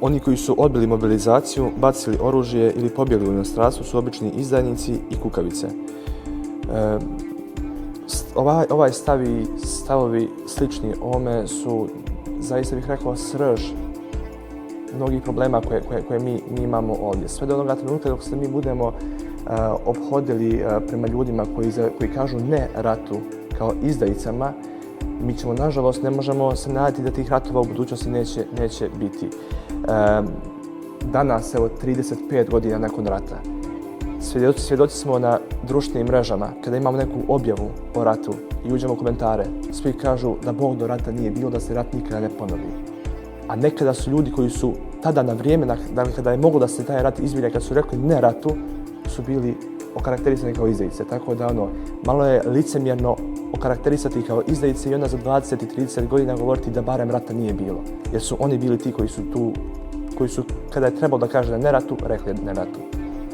Oni koji su odbili mobilizaciju, bacili oružje ili pobjegli u inostranstvo su obični izdajnici i kukavice. Ovaj stav i stavovi slični ovome su, zaista bih rekao, srž mnogih problema koje mi imamo ovdje. Sve do onoga trenutka dok se mi budemo ophodili prema ljudima koji kažu ne ratu kao izdajicama, mi ćemo, nažalost, ne možemo se nadati da tih ratova u budućnosti neće biti. Danas, evo, 35 godina nakon rata, svjedoci smo na društvenim mrežama, kada imamo neku objavu o ratu i uđemo u komentare, svi kažu da Bog do rata nije bilo, da se rat nikada ne ponovi. A nekada su ljudi koji su tada na vrijeme, dakle kada je moglo da se taj rat izbije, kad su rekli ne ratu, su bili okarakterisani kao izdajice. Tako da malo je licemjerno okarakterisati kao izdajice i onda za 20 i 30 godina govoriti da barem rata nije bilo. Jer su oni bili ti koji su tu, koji su, kada je trebalo da kaže da ne ratu, rekli ne ratu.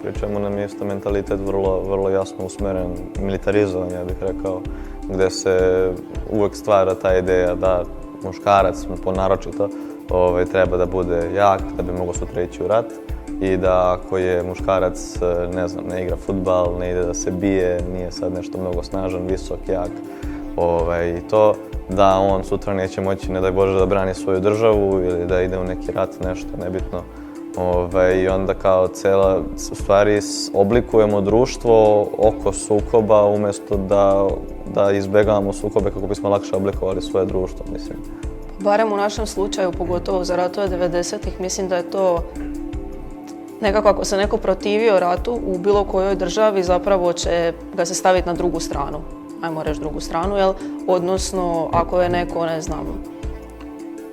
Pričamo nam isto mentalitet vrlo jasno usmeren, militarizovan, ja bih rekao, gdje se uvek stvara ta ideja da muškarac, naročito, treba da bude jak, da bi mogao sutra ići u rat i da ako je muškarac, ne igra fudbal, ne ide da se bije, nije sad nešto mnogo snažan, visok, jak, i to da on sutra neće moći, ne daj Bože, da brani svoju državu ili da ide u neki rat, nešto nebitno. I onda kao u stvari oblikujemo društvo oko sukoba umjesto da izbjegavamo sukobe kako bismo lakše oblikovali svoje društvo, mislim. Barem u našem slučaju, pogotovo za ratove 90-ih, mislim da je to nekako ako se neko protivio ratu u bilo kojoj državi, zapravo će ga se staviti na drugu stranu. Ajmo reći drugu stranu, jel? Odnosno, ako je neko, ne znam,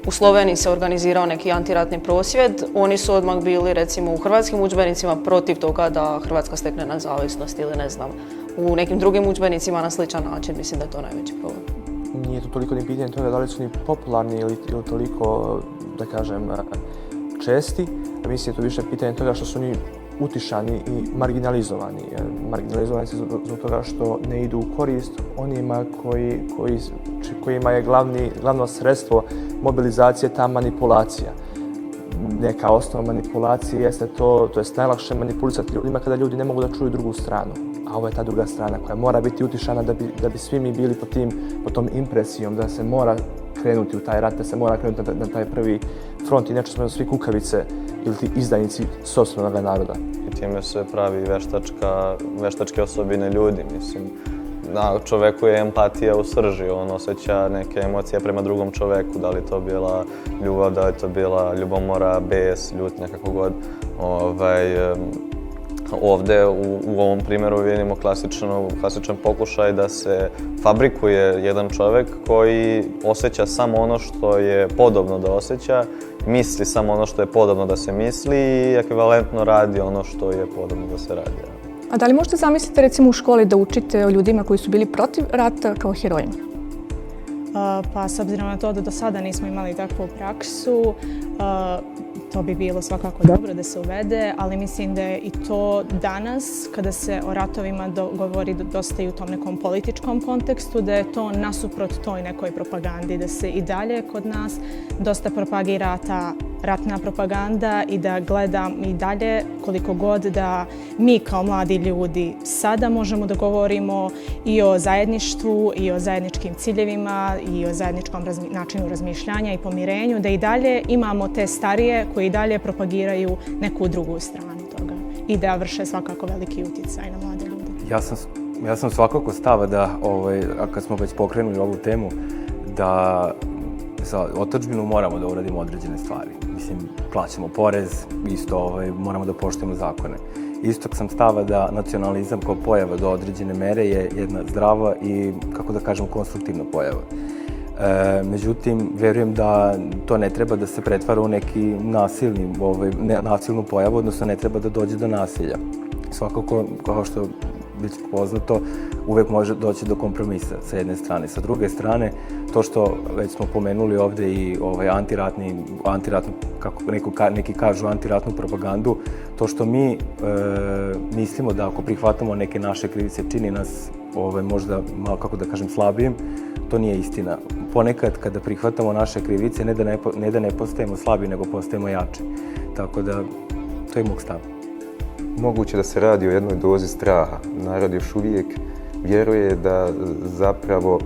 u Sloveniji se organizirao neki antiratni prosvjed, oni su odmah bili, recimo, u hrvatskim udžbenicima protiv toga da Hrvatska stekne nezavisnost ili ne znam, u nekim drugim udžbenicima na sličan način. Mislim da je to najveći problem. Nije to toliko ni pitanje toga da li su ni popularni ili toliko, da kažem, česti. Mislim da je to više pitanje toga što su oni utišani i marginalizovani. Marginalizovani se zbog toga što ne idu u korist onima kojima je glavno sredstvo mobilizacije ta manipulacija. Neka osnova manipulacije jeste to je najlakše manipulisati ljudima kada ljudi ne mogu da čuju drugu stranu. A ovo je ta druga strana koja mora biti utišana da bi svi mi bili pod tom impresijom da se mora krenuti u taj rat, da se mora krenuti na taj prvi front i nešto smo svi kukavice ili ti izdajnici sopstvenog naroda. I time se pravi veštačke osobine ljudi, mislim. Na čoveku je empatija u srži, on osjeća neke emocije prema drugom čoveku, da li to bila ljubav, da li to bila ljubomora, bes, ljutnja, kako god. Ovdje u ovom primjeru vidimo klasičan pokušaj da se fabrikuje jedan čovjek koji osjeća samo ono što je podobno da osjeća, misli samo ono što je podobno da se misli i ekvivalentno radi ono što je podobno da se radi. A da li možete zamisliti recimo u školi da učite o ljudima koji su bili protiv rata kao herojima? Pa s obzirom na to da do sada nismo imali takvu praksu, to bi bilo svakako dobro da se uvede, ali mislim da je i to danas, kada se o ratovima govori dosta i u tom nekom političkom kontekstu, da je to nasuprot toj nekoj propagandi, da se i dalje kod nas dosta propagira ta ratna propaganda i da gledam i dalje koliko god da mi kao mladi ljudi sada možemo da govorimo i o zajedništvu i o zajedničkim ciljevima i o zajedničkom načinu razmišljanja i pomirenju, da i dalje imamo te starije koji i dalje propagiraju neku drugu stranu toga i da vrše svakako veliki utjecaj na mlade ljude. Ja sam svakako stava da, a kad smo već pokrenuli ovu temu, da za otadžbinu moramo da uradimo određene stvari. Mislim, plaćamo porez, isto moramo da poštujemo zakone. Istog sam stava da nacionalizam kao pojava do određene mere je jedna zdrava i, kako da kažem, konstruktivna pojava. Međutim, verujem da to ne treba da se pretvara u neki nasilnu pojavu, odnosno ne treba da dođe do nasilja. Svakako, kao što je već poznato, uvek može doći do kompromisa sa jedne strane. Sa druge strane, to što već smo pomenuli ovde i antiratnu, kako neki kažu, antiratnu propagandu, to što mi mislimo da ako prihvatamo neke naše krivice čini nas možda malo, kako da kažem, slabijim, to nije istina. Ponekad kada prihvatamo naše krivice, ne da ne postajemo slabi, nego postajemo jači. Tako da, to je mog stav. Moguće da se radi o jednoj dozi straha. Narod još uvijek vjeruje da zapravo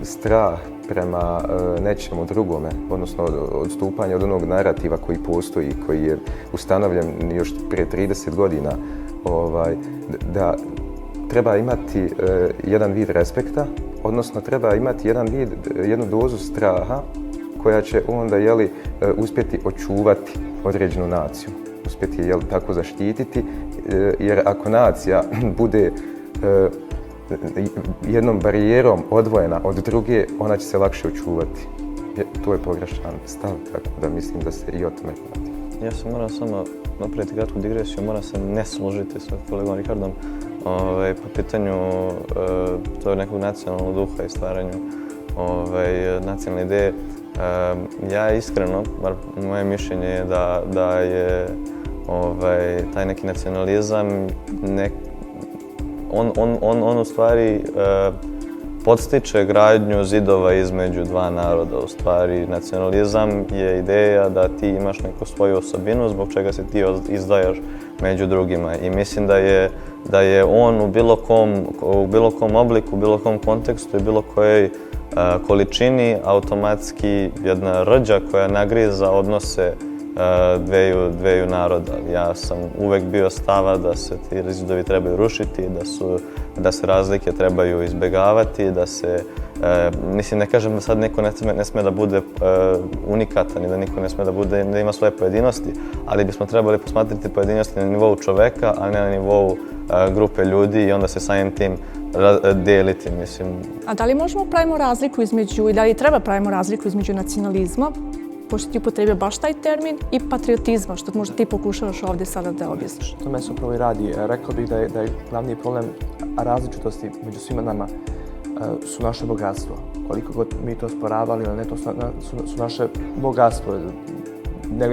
strah prema nečemu drugome, odnosno odstupanje od onog narativa koji postoji, koji je ustanovljen još prije 30 godina, da treba imati jedan vid respekta, odnosno treba imati jednu dozu straha koja će onda uspjeti očuvati određenu naciju, uspjeti je tako zaštititi, jer ako nacija bude jednom barijerom odvojena od druge, ona će se lakše očuvati. To je pogrešan stav, tako da mislim da se i o tome radi. Ja se moram samo napraviti kratku digresiju, moram se ne složiti sa kolegom Rikardom po pitanju tog nekog nacionalnog duha i stvaranju nacionalne ideje. Ja iskreno, bar moje mišljenje je da je taj neki nacionalizam on u stvari podstiče gradnju zidova između dva naroda. U stvari, nacionalizam je ideja da ti imaš neku svoju osobinu zbog čega se ti izdajaš među drugima. I mislim da je on u bilo kom obliku, u bilo kom kontekstu i bilo kojoj količini automatski jedna rđa koja nagriza odnose dveju naroda. Ja sam uvek bio stava da se ti zidovi trebaju rušiti, da se razlike trebaju izbjegavati, mislim, ne kažem da sad niko ne sme da bude unikatan i da niko ne sme da ima svoje pojedinosti, ali bismo trebali posmatrati pojedinosti na nivou čoveka, a ne na nivou grupe ljudi i onda se samim tim dijeliti, mislim. A da li možemo pravimo razliku između, i da li treba pravimo razliku između nacionalizma, pošto ti upotrebio baš taj termin, i patriotizma, što možda ti pokušavaš ovdje sada da objasniš? To me se upravo i radi. Rekao bih da je glavni problem različitosti među svima nama su naše bogatstvo. Koliko god mi to sporavali, ali ne, to su naše bogatstvo.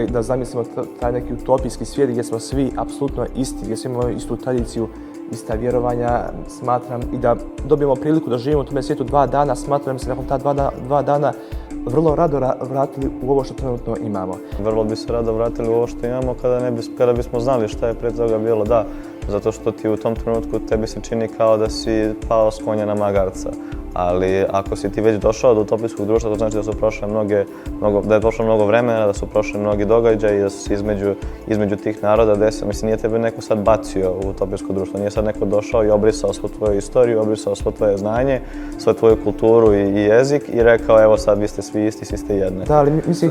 Da zamislimo taj neki utopijski svijet gdje smo svi apsolutno isti, gdje svi imamo istu tradiciju, ista vjerovanja, smatram, i da dobijemo priliku da živimo u tome svijetu 2 dana, smatram se nakon ta 2 dana vrlo rado vratili u ovo što trenutno imamo. Vrlo bi se rado vratili u ovo što imamo kada bismo znali šta je prije toga bilo, da. Zato što ti u tom trenutku tebi se čini kao da si pao s konja na magarca. Ali ako si ti već došao do utopijskog društva, to znači da da je prošlo mnogo vremena, da su prošli mnogi događaji i da su se između tih naroda desili. Mislim, nije tebe neko sad bacio u utopijsko društvo, nije sad neko došao i obrisao svu tvoju istoriju, obrisao svo tvoje znanje, svu tvoju kulturu i jezik i rekao, evo sad vi ste svi isti, svi ste jednaki. Da, ali mislim,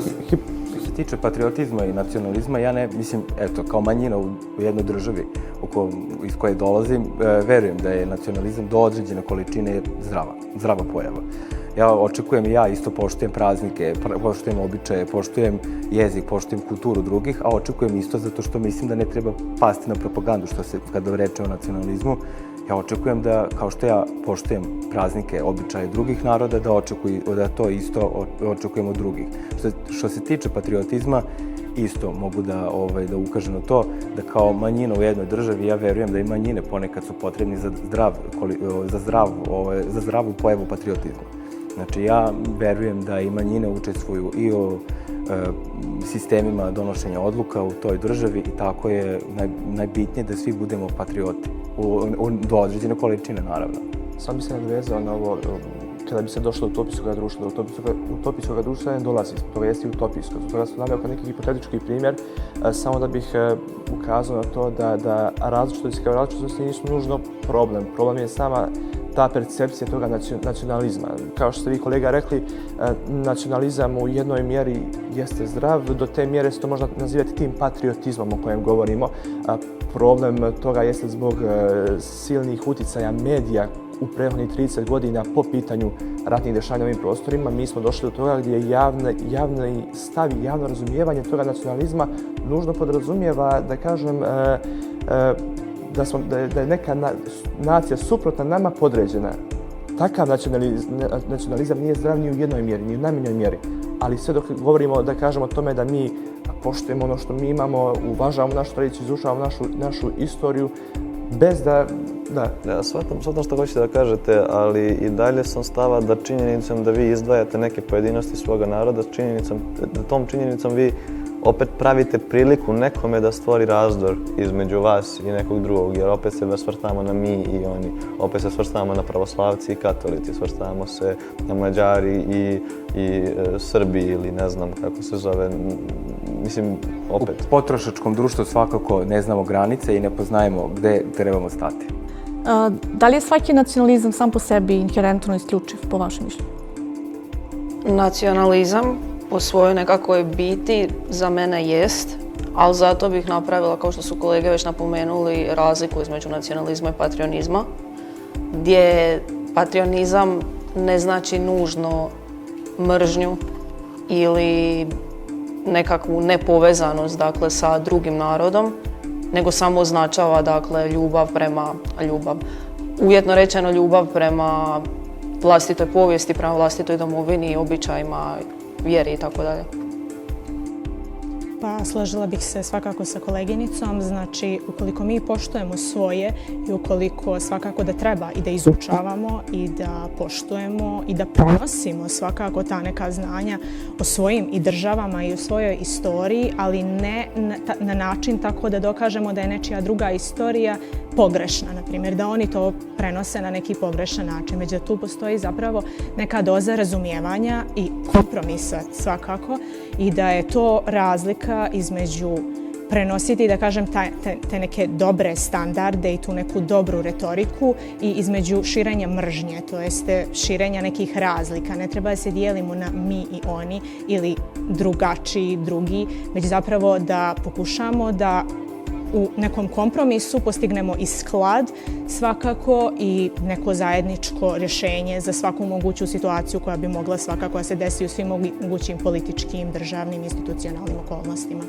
Što se tiče patriotizma i nacionalizma, ja mislim, kao manjina u jednoj državi iz koje dolazim, verujem da je nacionalizam do određene količine zdrava pojava. Ja očekujem i ja isto poštujem praznike, poštujem običaje, poštujem jezik, poštujem kulturu drugih, a očekujem isto zato što mislim da ne treba pasti na propagandu kada reče o nacionalizmu. Ja očekujem da, kao što ja poštujem praznike, običaje drugih naroda, da to isto očekujem od drugih. Što se tiče patriotizma, isto mogu da ukažem na to da kao manjina u jednoj državi ja verujem da i manjine ponekad su potrebni za zdravu pojavu patriotizma. Znači ja verujem da i manjine učestvuju i o sistemima donošenja odluka u toj državi i tako je najbitnije da svi budemo patrioti, do određene količine naravno. Sam bi se nadvezao na ovo, kada bi se došlo do utopijskog društva. Utopijskog društva ne dolazi, toga jeste i utopijsko. Toga sam naveo kao neki hipotetički primjer, samo da bih ukazao na to da različitosti kao različitosti nisu nužno problem. Problem je sama ta percepcija toga nacionalizma. Kao što ste vi, kolega, rekli, nacionalizam u jednoj mjeri jeste zdrav, do te mjere se to možda nazivati tim patriotizmom o kojem govorimo. Problem toga jeste zbog silnih uticaja medija u prethodnih 30 godina po pitanju ratnih dešavanja u ovim prostorima. Mi smo došli do toga gdje je javni stav i javno razumijevanje toga nacionalizma nužno podrazumijeva, da kažem, da je neka nacija suprotna nama podređena. Takav nacionalizam nije zdrav ni u jednoj mjeri, ni u najmanjoj mjeri. Ali sve dok govorimo, da kažemo o tome da mi poštujemo ono što mi imamo, uvažavamo našu tradiciju, izučavamo našu istoriju, bez da Da. Ja shvatam što hoćete da kažete, ali i dalje sam stava da činjenicom da vi izdvajate neke pojedinosti svoga naroda, tom činjenicom vi opet pravite priliku nekome da stvori razdor između vas i nekog drugog, jer opet se svrstavamo na mi i oni. Opet se svrstavamo na pravoslavci i katolici, svrstavamo se na Mađari i Srbi ili ne znam kako se zove. Mislim, opet. U potrošačkom društvu svakako ne znamo granice i ne poznajemo gde trebamo stati. Da li je svaki nacionalizam sam po sebi inherentno isključiv, po vašem mišljenju? Nacionalizam po svojoj nekakvoj biti za mene jest, ali zato bih napravila, kao što su kolege već napomenuli, razliku između nacionalizma i patrionizma, gdje patrionizam ne znači nužno mržnju ili nekakvu nepovezanost, dakle, sa drugim narodom, nego samo označava, dakle, uvjetno rečeno ljubav prema vlastitoj povijesti, prema vlastitoj domovini, običajima, vjeri i tako dalje. Pa složila bih se svakako sa koleginicom, znači ukoliko mi poštujemo svoje i ukoliko svakako da treba i da izučavamo i da poštujemo i da prenosimo svakako ta neka znanja o svojim i državama i o svojoj istoriji, ali ne na način tako da dokažemo da je nečija druga istorija pogrešna, na primjer, da oni to prenose na neki pogrešan način. Već da tu postoji zapravo neka doza razumijevanja i kompromisa svakako i da je to razlika između prenositi, da kažem, te neke dobre standarde i tu neku dobru retoriku i između širenja mržnje, to jeste širenja nekih razlika. Ne treba da se dijelimo na mi i oni ili drugačiji, drugi, već zapravo da pokušamo da u nekom kompromisu postignemo i sklad svakako i neko zajedničko rješenje za svaku moguću situaciju koja bi mogla svakako da se desi u svim mogućim političkim, državnim, institucionalnim okolnostima.